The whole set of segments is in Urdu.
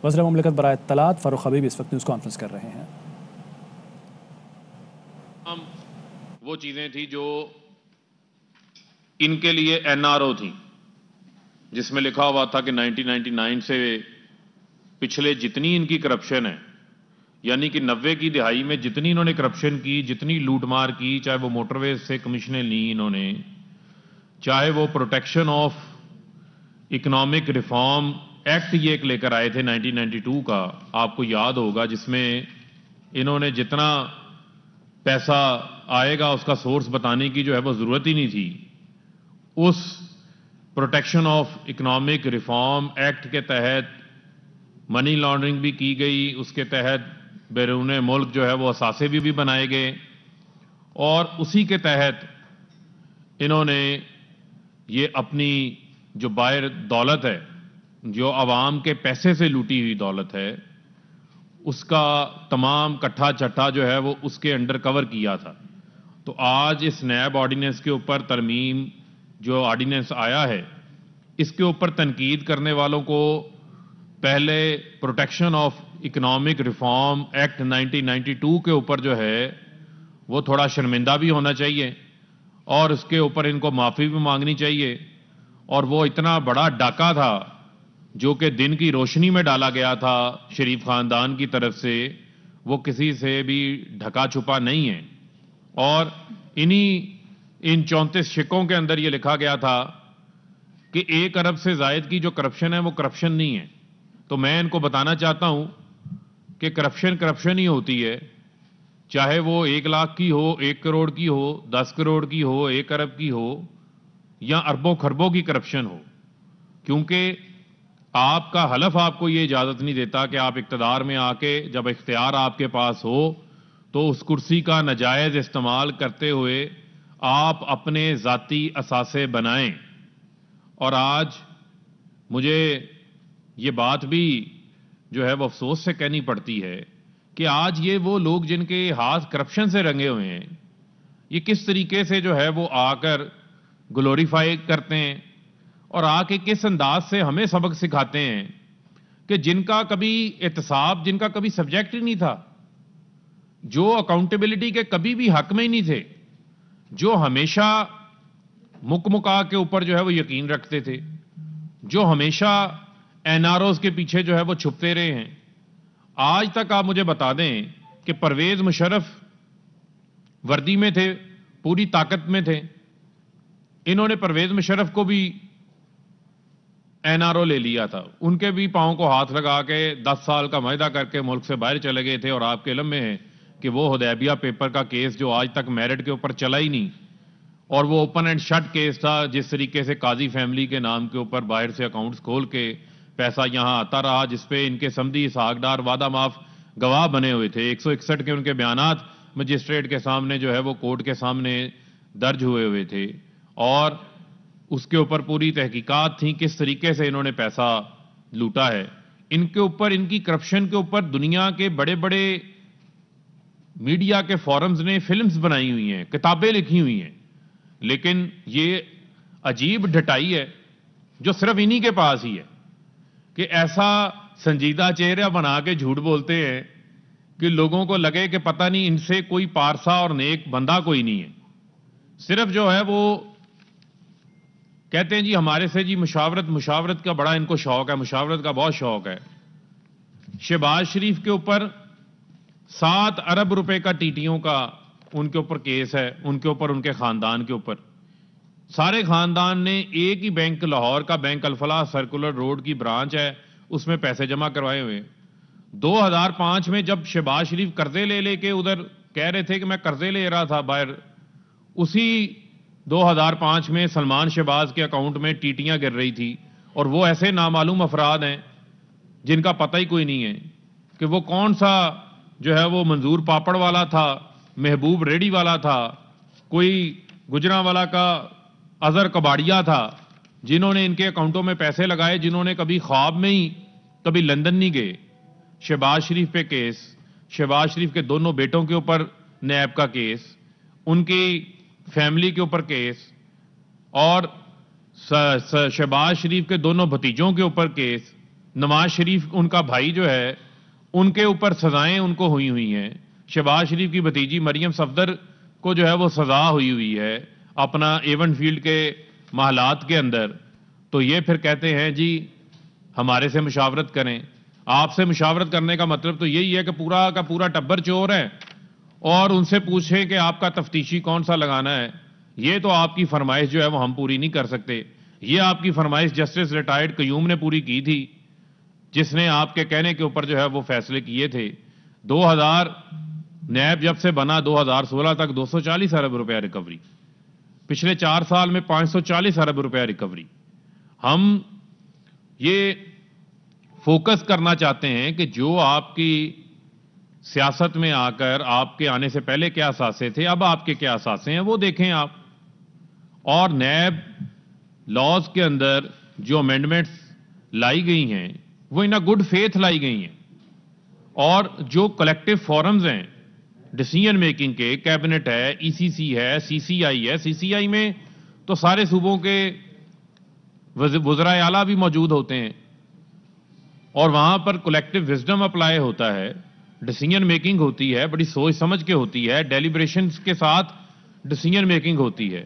وزیر مملکت برائے اطلاعات فاروق حبیب اس وقت نیوز کانفرنس کر رہے ہیں۔ وہ چیزیں تھیں جو ان کے لیے این آر او تھیں، جس میں لکھا ہوا تھا کہ 1999 سے پچھلے جتنی ان کی کرپشن ہے، یعنی کہ 90 کی دہائی میں جتنی انہوں نے کرپشن کی، جتنی لوٹ مار کی، چاہے وہ موٹر ویز سے کمیشنیں لیں انہوں نے، چاہے وہ protection of economic reform act یہ ایک لے کر آئے تھے 1992 کا، آپ کو یاد ہوگا، جس میں انہوں نے جتنا پیسہ آئے گا اس کا سورس بتانے کی جو ہے وہ ضرورت ہی نہیں تھی۔ اس protection of economic reform act کے تحت منی لانڈرنگ بھی کی گئی، اس کے تحت بیرون ملک جو ہے وہ اثاثے بھی بنائے گئے، اور اسی کے تحت انہوں نے یہ اپنی جو باہر دولت ہے، جو عوام کے پیسے سے لوٹی ہوئی دولت ہے، اس کا تمام کٹھا چٹھا جو ہے وہ اس کے انڈر کور کیا تھا۔ تو آج اس نیب آرڈیننس کے اوپر ترمیم جو آرڈیننس آیا ہے، اس کے اوپر تنقید کرنے والوں کو پہلے protection of economic reform act 1992 کے اوپر جو ہے وہ تھوڑا شرمندہ بھی ہونا چاہیے، اور اس کے اوپر ان کو معافی بھی مانگنی چاہیے۔ اور وہ اتنا بڑا ڈاکہ تھا جو کہ دن کی روشنی میں ڈالا گیا تھا شریف خاندان کی طرف سے، وہ کسی سے بھی ڈھکا چھپا نہیں ہے۔ اور ان 34 شکوں کے اندر یہ لکھا گیا تھا کہ 1 ارب سے زائد کی جو کرپشن ہے وہ کرپشن نہیں ہے۔ تو میں ان کو بتانا چاہتا ہوں کہ کرپشن ہی ہوتی ہے، چاہے وہ 1 لاکھ کی ہو، 1 کروڑ کی ہو، 10 کروڑ کی ہو، 1 ارب کی ہو، یا اربوں خربوں کی کرپشن ہو، کیونکہ آپ کا حلف آپ کو یہ اجازت نہیں دیتا کہ آپ اقتدار میں آ کے جب اختیار آپ کے پاس ہو تو اس کرسی کا ناجائز استعمال کرتے ہوئے آپ اپنے ذاتی اثاثے بنائیں۔ اور آج مجھے یہ بات بھی جو ہے وہ افسوس سے کہنی پڑتی ہے کہ آج یہ وہ لوگ جن کے ہاتھ کرپشن سے رنگے ہوئے ہیں، یہ کس طریقے سے جو ہے وہ آ کر گلوریفائی کرتے ہیں، اور آ کے کس انداز سے ہمیں سبق سکھاتے ہیں کہ جن کا کبھی احتساب، جن کا کبھی سبجیکٹ ہی نہیں تھا، جو اکاؤنٹیبلٹی کے کبھی بھی حق میں ہی نہیں تھے، جو ہمیشہ مکا کے اوپر جو ہے وہ یقین رکھتے تھے، جو ہمیشہ این آر اوز کے پیچھے جو ہے وہ چھپتے رہے ہیں، آج تک آپ مجھے بتا دیں کہ پرویز مشرف وردی میں تھے، پوری طاقت میں تھے، انہوں نے پرویز مشرف کو بھی این آر او لے لیا تھا، ان کے بھی پاؤں کو ہاتھ لگا کے 10 سال کا معاہدہ کر کے ملک سے باہر چلے گئے تھے، اور آپ کے علم میں ہے کہ وہ حدیبیہ پیپر کا کیس جو آج تک میرٹ کے اوپر چلا ہی نہیں، اور وہ اوپن اینڈ شٹ کیس تھا، جس طریقے سے قاضی فیملی کے نام کے اوپر باہر سے اکاؤنٹس کھول کے پیسہ یہاں آتا رہا، جس پہ ان کے سمدھی اسحاق ڈار وعدہ معاف گواہ بنے ہوئے تھے، 161 کے ان کے بیانات مجسٹریٹ کے سامنے جو ہے وہ کورٹ کے سامنے درج ہوئے تھے، اور اس کے اوپر پوری تحقیقات تھیں کس طریقے سے انہوں نے پیسہ لوٹا ہے۔ ان کے اوپر، ان کی کرپشن کے اوپر دنیا کے بڑے بڑے میڈیا کے فورمز نے فلمز بنائی ہوئی ہیں، کتابیں لکھی ہوئی ہیں، لیکن یہ عجیب ڈھٹائی ہے جو صرف انہی کے پاس ہی ہے کہ ایسا سنجیدہ چہرہ بنا کے جھوٹ بولتے ہیں کہ لوگوں کو لگے کہ پتہ نہیں ان سے کوئی پارسا اور نیک بندہ کوئی نہیں ہے، صرف جو ہے وہ کہتے ہیں جی ہمارے سے جی مشاورت کا بڑا ان کو شوق ہے، مشاورت کا بہت شوق ہے۔ شہباز شریف کے اوپر 7 ارب روپے کا ٹیٹیوں کا ان کے اوپر کیس ہے، ان کے اوپر، ان کے خاندان کے اوپر، سارے خاندان نے ایک ہی بینک، لاہور کا بینک الفلاح سرکولر روڈ کی برانچ ہے، اس میں پیسے جمع کروائے ہوئے۔ 2005 میں جب شہباز شریف قرضے لے کے ادھر کہہ رہے تھے کہ میں قرضے لے رہا تھا باہر، اسی 2005 میں سلمان شہباز کے اکاؤنٹ میں ٹیٹیاں گر رہی تھی، اور وہ ایسے نامعلوم افراد ہیں جن کا پتہ ہی کوئی نہیں ہے کہ وہ کون سا جو ہے وہ منظور پاپڑ والا تھا، محبوب ریڈی والا تھا، کوئی گجرانوالہ کا اظہر کباڑیا تھا، جنہوں نے ان کے اکاؤنٹوں میں پیسے لگائے، جنہوں نے کبھی خواب میں ہی کبھی لندن نہیں گئے۔ شہباز شریف پہ کیس، شہباز شریف کے دونوں بیٹوں کے اوپر نیب کا کیس، ان کی فیملی کے اوپر کیس، اور شہباز شریف کے دونوں بھتیجوں کے اوپر کیس، نواز شریف ان کا بھائی جو ہے ان کے اوپر سزائیں ان کو ہوئی ہیں، شہباز شریف کی بھتیجی مریم صفدر کو جو ہے وہ سزا ہوئی ہے اپنا ایون فیلڈ کے محلات کے اندر، تو یہ پھر کہتے ہیں جی ہمارے سے مشاورت کریں. آپ سے مشاورت کرنے کا مطلب تو یہی ہے کہ پورا کا پورا ٹبر چور ہے اور ان سے پوچھیں کہ آپ کا تفتیشی کون سا لگانا ہے. یہ تو آپ کی فرمائش جو ہے وہ ہم پوری نہیں کر سکتے. یہ آپ کی فرمائش جسٹس ریٹائرڈ قیوم نے پوری کی تھی، جس نے آپ کے کہنے کے اوپر جو ہے وہ فیصلے کیے تھے. 2000 نیب جب سے بنا 2016 تک 240 ارب روپیہ ریکوری، پچھلے 4 سال میں 540 ارب روپیہ ریکوری. ہم یہ فوکس کرنا چاہتے ہیں کہ جو آپ کی سیاست میں آ کر آپ کے آنے سے پہلے کیا اثاثے تھے، اب آپ کے کیا اثاثے ہیں وہ دیکھیں آپ. اور نیب لاز کے اندر جو امینڈمنٹس لائی گئی ہیں وہ ان گڈ فیتھ لائی گئی ہیں، اور جو کلیکٹو فورمز ہیں ڈیسیژن میکنگ کے، کیبنٹ ہے، ای سی سی ہے، سی سی آئی ہے. سی سی آئی میں تو سارے صوبوں کے وزرائے اعلیٰ بھی موجود ہوتے ہیں اور وہاں پر کلیکٹو وزڈم اپلائی ہوتا ہے، ڈیسیژن میکنگ ہوتی ہے، بڑی سوچ سمجھ کے ہوتی ہے، ڈیلیبریشنز کے ساتھ ڈیسیژن میکنگ ہوتی ہے،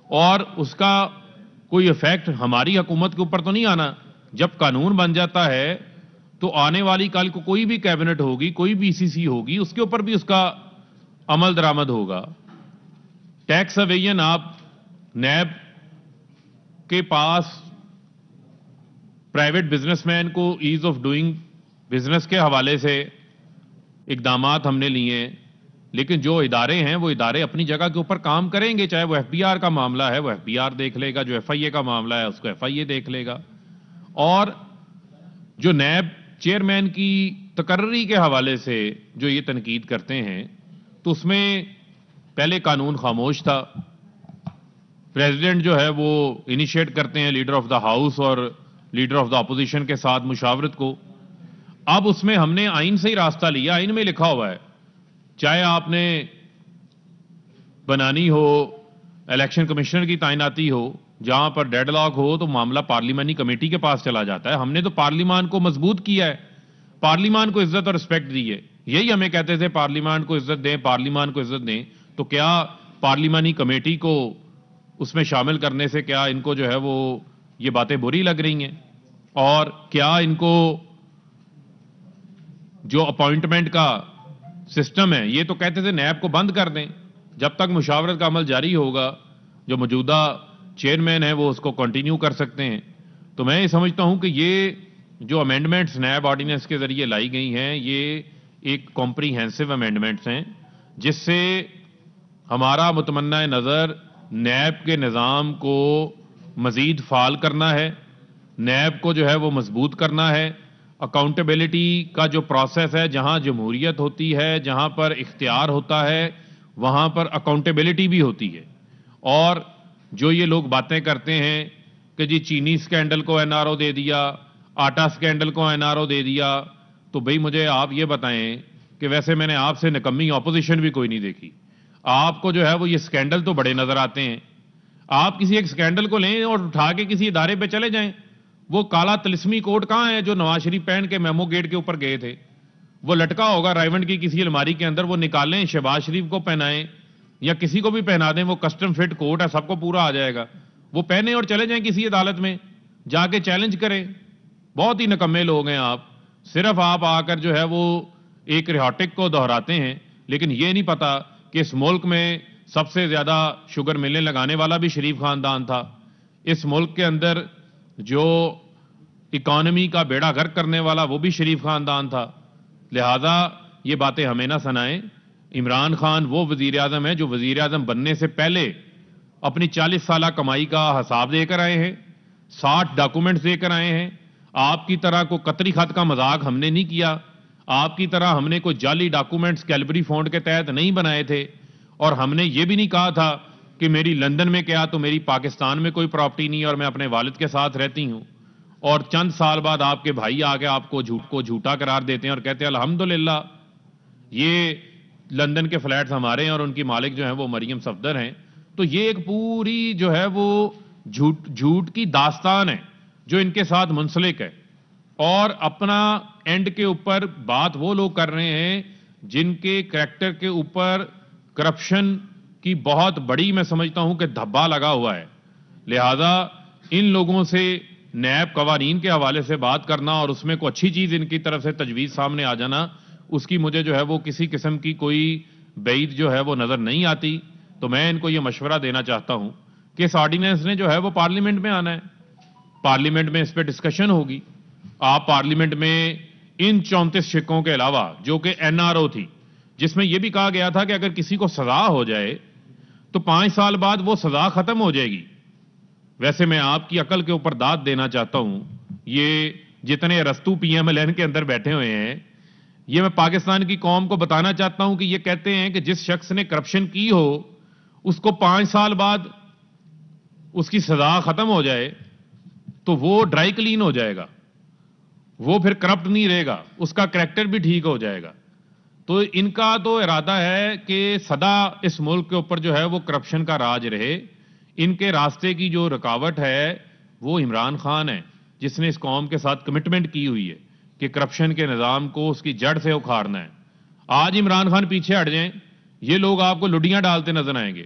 اور اس کا کوئی ایفیکٹ ہماری حکومت کے اوپر تو نہیں آنا. جب قانون بن جاتا ہے تو آنے والی کل کو کوئی بھی کیبنٹ ہوگی، کوئی بھی سی سی ہوگی، اس کے اوپر بھی اس کا عمل درآمد ہوگا. ٹیکس اویژن، آپ نیب کے پاس پرائیویٹ بزنس مین کو ایز آف ڈوئنگ بزنس کے حوالے سے اقدامات ہم نے لیے ہیں، لیکن جو ادارے ہیں وہ ادارے اپنی جگہ کے اوپر کام کریں گے. چاہے وہ ایف بی آر کا معاملہ ہے وہ ایف بی آر دیکھ لے گا، جو ایف آئی اے کا معاملہ ہے اس کو ایف آئی اے دیکھ لے گا. اور جو نیب چیئرمین کی تقرری کے حوالے سے جو یہ تنقید کرتے ہیں تو اس میں پہلے قانون خاموش تھا. پریزیڈنٹ جو ہے وہ انیشیٹ کرتے ہیں لیڈر آف دا ہاؤس اور لیڈر آف دا اپوزیشن کے ساتھ مشاورت کو. اب اس میں ہم نے آئین سے ہی راستہ لیا. آئین میں لکھا ہوا ہے چاہے آپ نے بنانی ہو الیکشن کمشنر کی تعیناتی ہو، جہاں پر ڈیڈ لاک ہو تو معاملہ پارلیمانی کمیٹی کے پاس چلا جاتا ہے. ہم نے تو پارلیمان کو مضبوط کیا ہے، پارلیمان کو عزت اور رسپیکٹ دی ہے. یہی ہمیں کہتے تھے پارلیمان کو عزت دیں، پارلیمان کو عزت دیں. تو کیا پارلیمانی کمیٹی کو اس میں شامل کرنے سے کیا ان کو جو ہے وہ یہ باتیں بری لگ رہی ہیں؟ اور کیا ان کو جو اپوائنٹمنٹ کا سسٹم ہے، یہ تو کہتے تھے نیب کو بند کر دیں، جب تک مشاورت کا عمل جاری ہوگا جو موجودہ چیئرمین ہے وہ اس کو کنٹینیو کر سکتے ہیں. تو میں یہ سمجھتا ہوں کہ یہ جو امینڈمنٹس نیب آرڈیننس کے ذریعے لائی گئی ہیں یہ ایک کمپریہنسو امینڈمنٹس ہیں، جس سے ہمارا متمنہ نظر نیب کے نظام کو مزید فعال کرنا ہے، نیب کو جو ہے وہ مضبوط کرنا ہے. اکاؤنٹیبلٹی کا جو پروسیس ہے، جہاں جمہوریت ہوتی ہے، جہاں پر اختیار ہوتا ہے، وہاں پر اکاؤنٹیبلٹی بھی ہوتی ہے. اور جو یہ لوگ باتیں کرتے ہیں کہ جی چینی سکینڈل کو این آر او دے دیا، آٹا سکینڈل کو این آر او دے دیا، تو بھئی مجھے آپ یہ بتائیں کہ ویسے میں نے آپ سے نکمی اپوزیشن بھی کوئی نہیں دیکھی. آپ کو جو ہے وہ یہ سکینڈل تو بڑے نظر آتے ہیں. آپ کسی ایک سکینڈل کو لیں اور اٹھا کے کسی ادارے پہ چلے جائیں. وہ کالا تلسمی کوٹ کہاں ہے جو نواز شریف پہن کے میمو گیٹ کے اوپر گئے تھے؟ وہ لٹکا ہوگا رائیونڈ کی کسی الماری کے اندر، وہ نکالیں، شہباز شریف کو پہنائیں یا کسی کو بھی پہنا دیں. وہ کسٹم فٹ کوٹ ہے، سب کو پورا آ جائے گا. وہ پہنے اور چلے جائیں کسی عدالت میں جا کے چیلنج کریں. بہت ہی نکمے لوگ ہیں آپ. صرف آپ آ کر جو ہے وہ ایک ریہاٹک کو دہراتے ہیں، لیکن یہ نہیں پتا کہ اس ملک میں سب سے زیادہ شوگر ملیں لگانے والا بھی شریف خاندان تھا. اس ملک کے اندر جو اکانومی کا بیڑا غرق کرنے والا وہ بھی شریف خاندان تھا. لہذا یہ باتیں ہمیں نہ سنائیں. عمران خان وہ وزیر اعظم ہے جو وزیر اعظم بننے سے پہلے اپنی 40 سالہ کمائی کا حساب دے کر آئے ہیں، 60 ڈاکومنٹس دے کر آئے ہیں. آپ کی طرح کو قطری خط کا مذاق ہم نے نہیں کیا. آپ کی طرح ہم نے کوئی جعلی ڈاکومنٹس کیلبری فنڈ کے تحت نہیں بنائے تھے. اور ہم نے یہ بھی نہیں کہا تھا کہ میری لندن میں کیا تو میری پاکستان میں کوئی پراپرٹی نہیں اور میں اپنے والد کے ساتھ رہتی ہوں. اور چند سال بعد آپ کے بھائی آ کے آپ کو جھوٹا قرار دیتے ہیں اور کہتے ہیں الحمدللہ یہ لندن کے فلیٹس ہمارے ہیں اور ان کی مالک جو ہیں وہ مریم صفدر ہیں. تو یہ ایک پوری جو ہے وہ جھوٹ کی داستان ہے جو ان کے ساتھ منسلک ہے. اور اپنا اینڈ کے اوپر بات وہ لوگ کر رہے ہیں جن کے کریکٹر کے اوپر کرپشن کی بہت بڑی میں سمجھتا ہوں کہ دھبا لگا ہوا ہے. لہذا ان لوگوں سے نیب قوانین کے حوالے سے بات کرنا اور اس میں کوئی اچھی چیز ان کی طرف سے تجویز سامنے آ جانا، اس کی مجھے جو ہے وہ کسی قسم کی کوئی بعید جو ہے وہ نظر نہیں آتی. تو میں ان کو یہ مشورہ دینا چاہتا ہوں کہ اس آرڈیننس نے جو ہے وہ پارلیمنٹ میں آنا ہے، پارلیمنٹ میں اس پہ ڈسکشن ہوگی. آپ پارلیمنٹ میں ان 34 شکوں کے علاوہ جو کہ NRO تھی، جس میں یہ بھی کہا گیا تھا کہ اگر کسی کو سزا ہو جائے تو 5 سال بعد وہ سزا ختم ہو جائے گی. ویسے میں آپ کی عقل کے اوپر داد دینا چاہتا ہوں، یہ جتنے رستو PMLN کے اندر بیٹھے ہوئے ہیں، یہ میں پاکستان کی قوم کو بتانا چاہتا ہوں کہ یہ کہتے ہیں کہ جس شخص نے کرپشن کی ہو اس کو 5 سال بعد اس کی سزا ختم ہو جائے تو وہ ڈرائی کلین ہو جائے گا، وہ پھر کرپٹ نہیں رہے گا، اس کا کریکٹر بھی ٹھیک ہو جائے گا. تو ان کا تو ارادہ ہے کہ سدا اس ملک کے اوپر جو ہے وہ کرپشن کا راج رہے. ان کے راستے کی جو رکاوٹ ہے وہ عمران خان ہے، جس نے اس قوم کے ساتھ کمٹمنٹ کی ہوئی ہے کہ کرپشن کے نظام کو اس کی جڑ سے اکھاڑنا ہے. آج عمران خان پیچھے ہٹ جائیں، یہ لوگ آپ کو لڈیاں ڈالتے نظر آئیں گے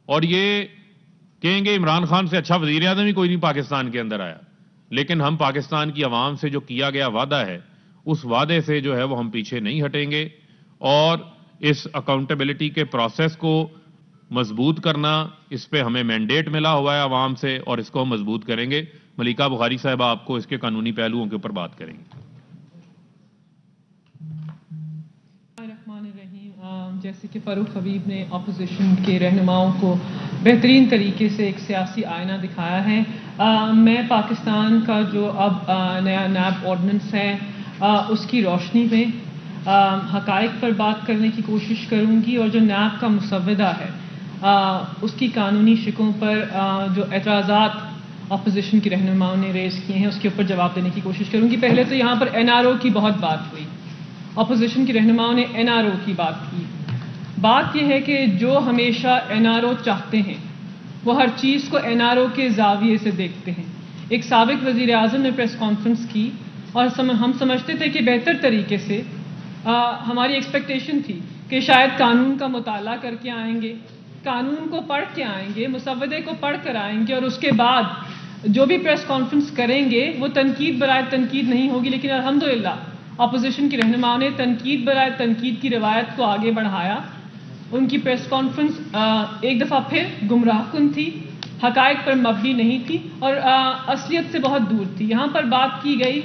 اور یہ کہیں گے عمران خان سے اچھا وزیر اعظم ہی کوئی نہیں پاکستان کے اندر آیا. لیکن ہم پاکستان کی عوام سے جو کیا گیا وعدہ ہے، اس وعدے سے جو ہے وہ ہم پیچھے نہیں ہٹیں گے اور اس اکاؤنٹیبلٹی کے پروسیس کو مضبوط کرنا، اس پہ ہمیں مینڈیٹ ملا ہوا ہے عوام سے اور اس کو ہم مضبوط کریں گے. ملیکہ بخاری صاحبہ آپ کو اس کے قانونی پہلوؤں کے اوپر بات کریں گے. جیسے کہ فاروق حبیب نے اپوزیشن کے رہنماؤں کو بہترین طریقے سے ایک سیاسی آئینہ دکھایا ہے، میں پاکستان کا جو اب نیا نیب آرڈیننس ہے اس کی روشنی میں حقائق پر بات کرنے کی کوشش کروں گی اور جو نیب کا مسودہ ہے اس کی قانونی شکوں پر جو اعتراضات اپوزیشن کے رہنماؤں نے ریز کیے ہیں اس کے اوپر جواب دینے کی کوشش کروں گی. پہلے تو یہاں پر NRO کی بہت بات ہوئی، اپوزیشن کے رہنماؤں نے NRO کی بات کی. بات یہ ہے کہ جو ہمیشہ NRO چاہتے ہیں وہ ہر چیز کو NRO کے زاویے سے دیکھتے ہیں. ایک سابق وزیر اعظم نے پریس کانفرنس کی اور ہم سمجھتے تھے کہ بہتر طریقے سے ہماری ایکسپیکٹیشن تھی کہ شاید قانون کا مطالعہ کر کے آئیں گے، قانون کو پڑھ کے آئیں گے، مسودے کو پڑھ کر آئیں گے اور اس کے بعد جو بھی پریس کانفرنس کریں گے وہ تنقید برائے تنقید نہیں ہوگی. لیکن الحمدللہ اپوزیشن کے رہنماؤں نے تنقید برائے تنقید کی روایت کو آگے بڑھایا. ان کی پریس کانفرنس ایک دفعہ پھر گمراہ کن تھی، حقائق پر مبنی نہیں تھی اور اصلیت سے بہت دور تھی. یہاں پر بات کی گئی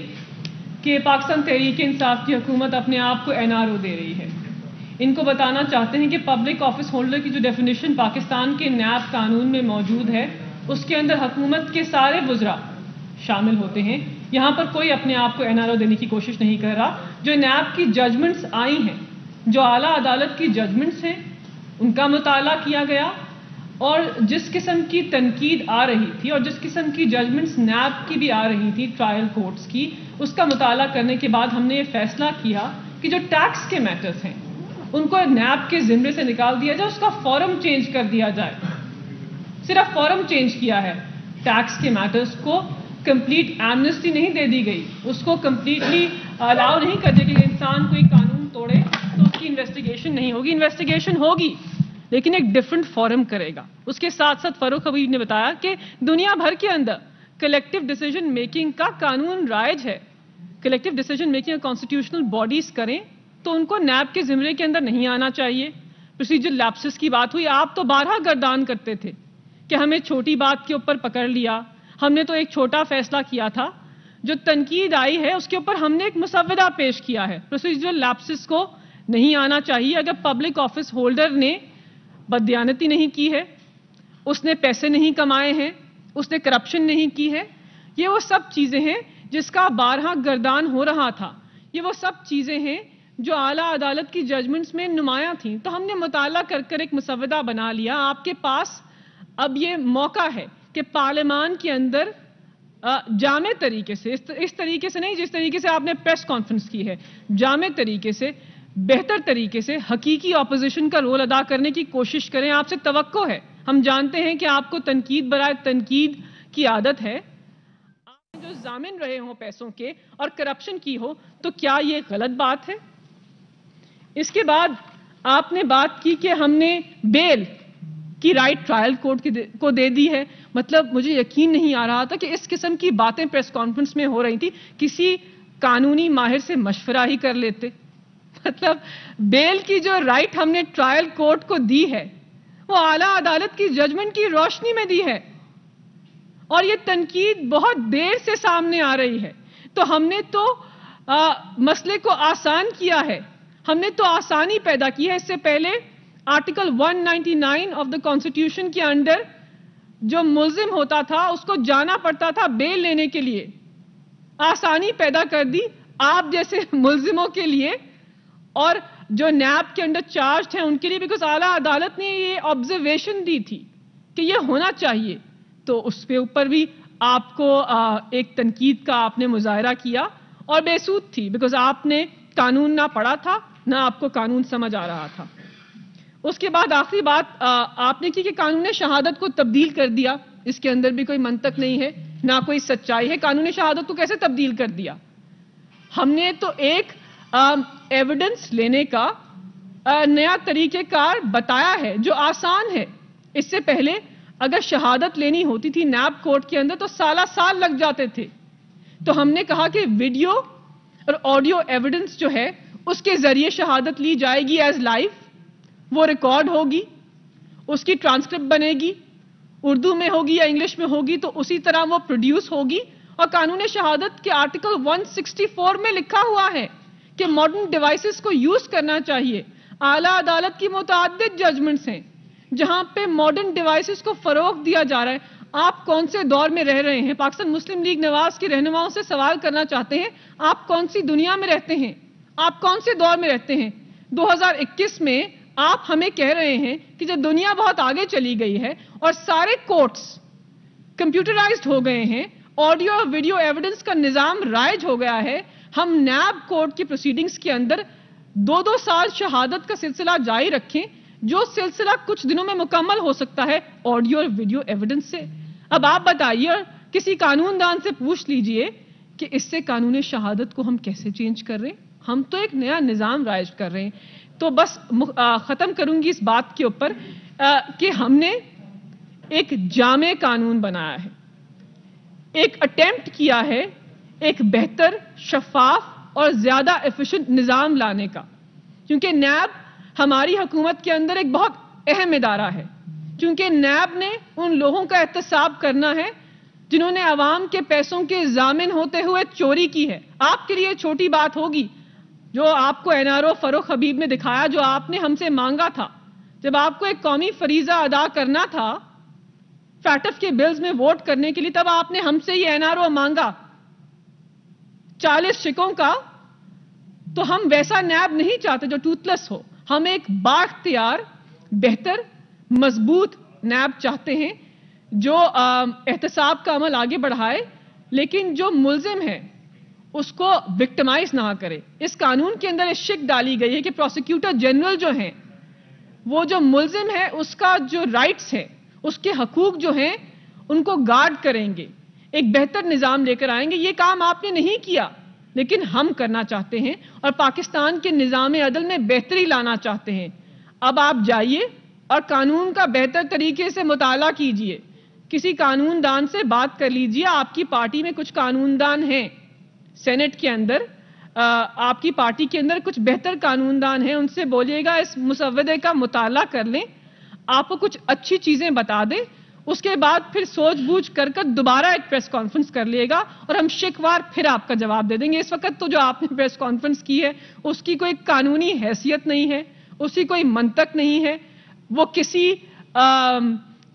کہ پاکستان تحریک انصاف کی حکومت اپنے آپ کو NRO دے رہی ہے. ان کو بتانا چاہتے ہیں کہ پبلک آفس ہولڈر کی جو ڈیفینیشن پاکستان کے نیب قانون میں موجود ہے اس کے اندر حکومت کے سارے وزراء شامل ہوتے ہیں. یہاں پر کوئی اپنے آپ کو NRO دینے کی کوشش نہیں کر رہا. جو نیب کی ججمنٹس آئی ہیں، جو اعلیٰ عدالت کی ججمنٹس ہیں، ان کا مطالعہ کیا گیا اور جس قسم کی تنقید آ رہی تھی اور جس قسم کی ججمنٹس نیب کی بھی آ رہی تھی ٹرائل کورٹس کی، اس کا مطالعہ کرنے کے بعد ہم نے یہ فیصلہ کیا کہ جو ٹیکس کے میٹرز ہیں ان کو نیب کے زمرے سے نکال دیا جائے، اس کا فورم چینج کر دیا جائے. صرف فورم چینج کیا ہے، ٹیکس کے میٹرز کو کمپلیٹ ایمنسٹی نہیں دے دی گئی، اس کو کمپلیٹلی الاؤ نہیں کر دیا کہ انسان کوئی قانون توڑے تو اس کی انویسٹیگیشن نہیں ہوگی. انویسٹیگیشن ہوگی لیکن ایک ڈیفرنٹ فورم کرے گا. اس کے ساتھ ساتھ فاروق حبیب نے بتایا کہ دنیا بھر کے اندر کلیکٹیو ڈیسیجن میکنگ کا قانون رائج ہے. Collective decision making constitutional bodies کریں تو ان کو نیب کے زمرے کے اندر نہیں آنا چاہیے. پروسیجر لیپسز کی بات ہوئی، آپ تو بارہا گردان کرتے تھے کہ ہمیں چھوٹی بات کے اوپر پکڑ لیا. ہم نے تو ایک چھوٹا فیصلہ کیا تھا، جو تنقید آئی ہے اس کے اوپر ہم نے ایک مسودہ پیش کیا ہے. پروسیجر لیپسز کو نہیں آنا چاہیے. اگر پبلک آفس ہولڈر نے بددیانتی نہیں کی ہے، اس نے پیسے نہیں کمائے ہیں، اس نے کرپشن نہیں کی ہے، یہ وہ سب چیزیں ہیں جس کا بارہا گردان ہو رہا تھا. یہ وہ سب چیزیں ہیں جو اعلیٰ عدالت کی ججمنٹس میں نمایاں تھیں. تو ہم نے مطالعہ کر کر ایک مسودہ بنا لیا. آپ کے پاس اب یہ موقع ہے کہ پارلیمان کے اندر جامع طریقے سے، اس طریقے سے نہیں جس طریقے سے آپ نے پریس کانفرنس کی ہے، جامع طریقے سے، بہتر طریقے سے حقیقی اپوزیشن کا رول ادا کرنے کی کوشش کریں. آپ سے توقع ہے، ہم جانتے ہیں کہ آپ کو تنقید برائے تنقید کی عادت ہے. جو ضامن رہے ہوں پیسوں کے اور کرپشن کی ہو تو کیا یہ غلط بات ہے؟ اس کے بعد آپ نے بات کی کہ ہم نے بیل کی رائٹ ٹرائل کورٹ کو دے دی ہے. مطلب مجھے یقین نہیں آ رہا تھا کہ اس قسم کی باتیں پریس کانفرنس میں ہو رہی تھی. کسی قانونی ماہر سے مشورہ ہی کر لیتے. مطلب بیل کی جو رائٹ ہم نے ٹرائل کورٹ کو دی ہے وہ اعلیٰ عدالت کی ججمنٹ کی روشنی میں دی ہے اور یہ تنقید بہت دیر سے سامنے آ رہی ہے. تو ہم نے تو مسئلے کو آسان کیا ہے, ہم نے تو آسانی پیدا کی ہے. اس سے پہلے آرٹیکل 199 آف دا کانسٹیٹیوشن کے انڈر جو ملزم ہوتا تھا اس کو جانا پڑتا تھا بیل لینے کے لیے. آسانی پیدا کر دی آپ جیسے ملزموں کے لیے اور جو نیب کے انڈر چارج ہیں ان کے لیے, بیکاز اعلیٰ عدالت نے یہ آبزرویشن دی تھی کہ یہ ہونا چاہیے. تو اس پہ اوپر بھی آپ کو ایک تنقید کا آپ نے مظاہرہ کیا اور بے سود تھی, بیکاز آپ نے قانون نہ پڑھا تھا نہ آپ کو قانون سمجھ آ رہا تھا. اس کے بعد آخری بات آپ نے کی کہ قانون شہادت کو تبدیل کر دیا. اس کے اندر بھی کوئی منطق نہیں ہے نہ کوئی سچائی ہے. قانون شہادت کو کیسے تبدیل کر دیا؟ ہم نے تو ایک ایویڈنس لینے کا نیا طریقہ کار بتایا ہے جو آسان ہے. اس سے پہلے اگر شہادت لینی ہوتی تھی نیب کورٹ کے اندر تو سال لگ جاتے تھے. تو ہم نے کہا کہ ویڈیو اور آڈیو ایویڈنس جو ہے اس کے ذریعے شہادت لی جائے گی ایز لائیو. وہ ریکارڈ ہوگی, اس کی ٹرانسکرپٹ بنے گی, اردو میں ہوگی یا انگلش میں ہوگی تو اسی طرح وہ پروڈیوس ہوگی. اور قانون شہادت کے آرٹیکل 164 میں لکھا ہوا ہے کہ ماڈرن ڈیوائسز کو یوز کرنا چاہیے. اعلیٰ عدالت کی متعدد ججمنٹس ہیں جہاں پہ ماڈرن ڈیوائسز کو فروغ دیا جا رہا ہے. آپ کون سے دور میں رہ رہے ہیں؟ پاکستان مسلم لیگ نواز کے رہنماؤں سے سوال کرنا چاہتے ہیں, آپ کون سی دنیا میں رہتے ہیں؟ آپ کون سے دور میں رہتے ہیں؟ 2021 میں آپ ہمیں کہہ رہے ہیں کہ جب دنیا بہت آگے چلی گئی ہے اور سارے کورٹس کمپیوٹرائزڈ ہو گئے ہیں, آڈیو اور ویڈیو ایویڈنس کا نظام رائج ہو گیا ہے, ہم نیب کورٹ کی پروسیڈنگز کے اندر 2 سال شہادت کا سلسلہ جاری رکھیں جو سلسلہ کچھ دنوں میں مکمل ہو سکتا ہے آڈیو اور ویڈیو ایویڈنس سے. اب آپ بتائیے اور کسی قانون دان سے پوچھ لیجئے کہ اس سے قانون شہادت کو ہم کیسے چینج کر رہے ہیں؟ ہم تو ایک نیا نظام رائج کر رہے ہیں. تو بس ختم کروں گی اس بات کے اوپر کہ ہم نے ایک جامع قانون بنایا ہے, ایک اٹیمپٹ کیا ہے ایک بہتر, شفاف اور زیادہ ایفیشنٹ نظام لانے کا. کیونکہ نیب ہماری حکومت کے اندر ایک بہت اہم ادارہ ہے, کیونکہ نیب نے ان لوگوں کا احتساب کرنا ہے جنہوں نے عوام کے پیسوں کے ضامن ہوتے ہوئے چوری کی ہے. آپ کے لیے چھوٹی بات ہوگی جو آپ کو NRO فاروق حبیب نے دکھایا, جو آپ نے ہم سے مانگا تھا جب آپ کو ایک قومی فریضہ ادا کرنا تھا فیٹف کے بلز میں ووٹ کرنے کے لیے, تب آپ نے ہم سے یہ NRO مانگا 40 شکوں کا. تو ہم ویسا نیب نہیں چاہتے جو ٹوتھ لیس ہو. ہم ایک بااختیار, بہتر, مضبوط نیب چاہتے ہیں جو احتساب کا عمل آگے بڑھائے لیکن جو ملزم ہے اس کو وکٹمائز نہ کرے. اس قانون کے اندر ایک شک ڈالی گئی ہے کہ پروسیکیوٹر جنرل جو ہیں وہ جو ملزم ہے اس کا جو رائٹس ہے, اس کے حقوق جو ہیں ان کو گارڈ کریں گے, ایک بہتر نظام لے کر آئیں گے. یہ کام آپ نے نہیں کیا لیکن ہم کرنا چاہتے ہیں اور پاکستان کے نظام عدل میں بہتری لانا چاہتے ہیں. اب آپ جائیے اور قانون کا بہتر طریقے سے مطالعہ کیجئے, کسی قانون دان سے بات کر لیجئے. آپ کی پارٹی میں کچھ قانون دان ہیں, سینٹ کے اندر آپ کی پارٹی کے اندر کچھ بہتر قانون دان ہیں, ان سے بولیے گا اس مسودے کا مطالعہ کر لیں, آپ کو کچھ اچھی چیزیں بتا دیں. اس کے بعد پھر سوچ بوجھ کر دوبارہ ایک پریس کانفرنس کر لیے گا اور ہم شکوار پھر آپ کا جواب دے دیں گے. اس وقت تو جو آپ نے پریس کانفرنس کی ہے اس کی کوئی قانونی حیثیت نہیں ہے, اس کی کوئی منطق نہیں ہے, وہ کسی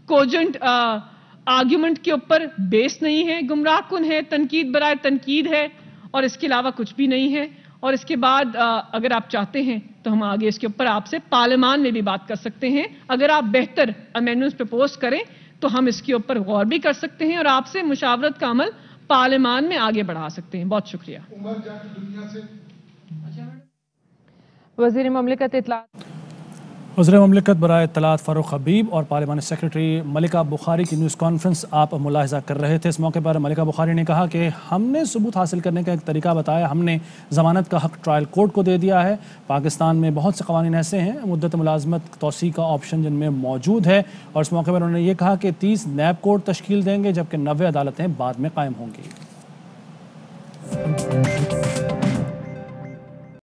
کوجنٹ آرگیومنٹ کے اوپر بیس نہیں ہے, گمراہ کن ہے, تنقید برائے تنقید ہے اور اس کے علاوہ کچھ بھی نہیں ہے. اور اس کے بعد اگر آپ چاہتے ہیں تو ہم آگے اس کے اوپر آپ سے پارلیمان میں بھی بات کر سکتے ہیں. اگر آپ بہتر امینڈمنٹس پرپوز کریں تو ہم اس کے اوپر غور بھی کر سکتے ہیں اور آپ سے مشاورت کا عمل پارلیمان میں آگے بڑھا سکتے ہیں. بہت شکریہ. وزیر مملکت اطلاعات وزیر مملکت برائے اطلاعات فاروق حبیب اور پارلیمانی سیکرٹری ملکہ بخاری کی نیوز کانفرنس آپ ملاحظہ کر رہے تھے۔ اس موقع پر ملکہ بخاری نے کہا کہ ہم نے ثبوت حاصل کرنے کا ایک طریقہ بتایا، ہم نے ضمانت کا حق ٹرائل کورٹ کو دے دیا ہے۔ پاکستان میں بہت سے قوانین ایسے ہیں مدت ملازمت توسیع کا آپشن جن میں موجود ہے، اور اس موقع پر انہوں نے یہ کہا کہ 30 نیب کورٹ تشکیل دیں گے جبکہ 90 عدالتیں بعد میں قائم ہوں گی۔